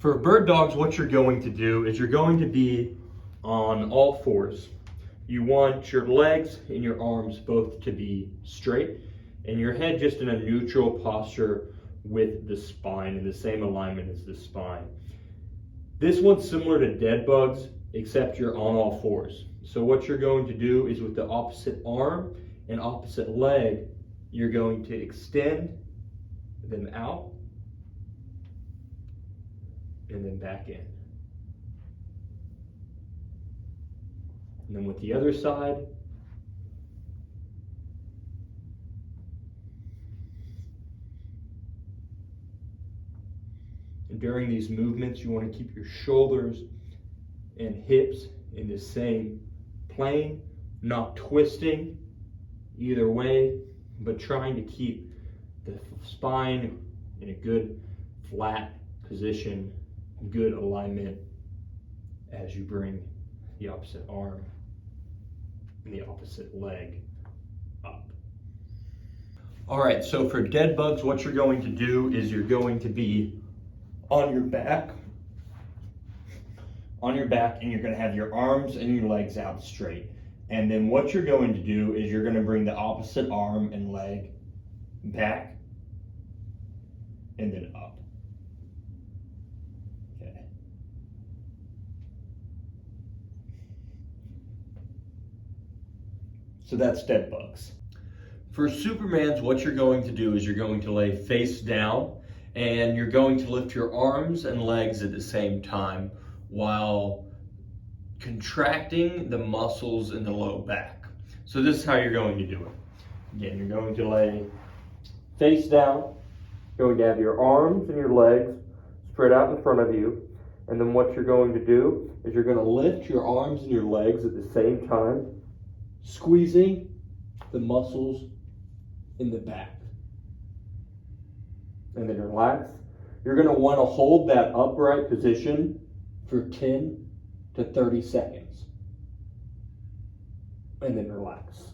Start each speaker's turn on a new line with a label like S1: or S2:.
S1: For bird dogs, what you're going to do is you're going to be on all fours. You want your legs and your arms both to be straight and your head just in a neutral posture with the spine in the same alignment as the spine. This one's similar to dead bugs, except you're on all fours. So what you're going to do is with the opposite arm and opposite leg, you're going to extend them out and then back in. And then with the other side, and during these movements, you want to keep your shoulders and hips in the same plane, not twisting either way, but trying to keep the spine in a good flat position, good alignment as you bring the opposite arm and the opposite leg up. All right, so for dead bugs, what you're going to do is you're going to be on your back, and you're going to have your arms and your legs out straight. And then what you're going to do is you're going to bring the opposite arm and leg back and then up. Okay. So that's dead bugs. For Supermans, what you're going to do is you're going to lay face down and you're going to lift your arms and legs at the same time while contracting the muscles in the low back. So this is how you're going to do it. Again, you're going to lay face down, you're going to have your arms and your legs spread out in front of you, and then what you're going to do is you're going to lift your arms and your legs at the same time, squeezing the muscles in the back. And then relax. You're going to want to hold that upright position for 10 to 30 seconds. And then relax.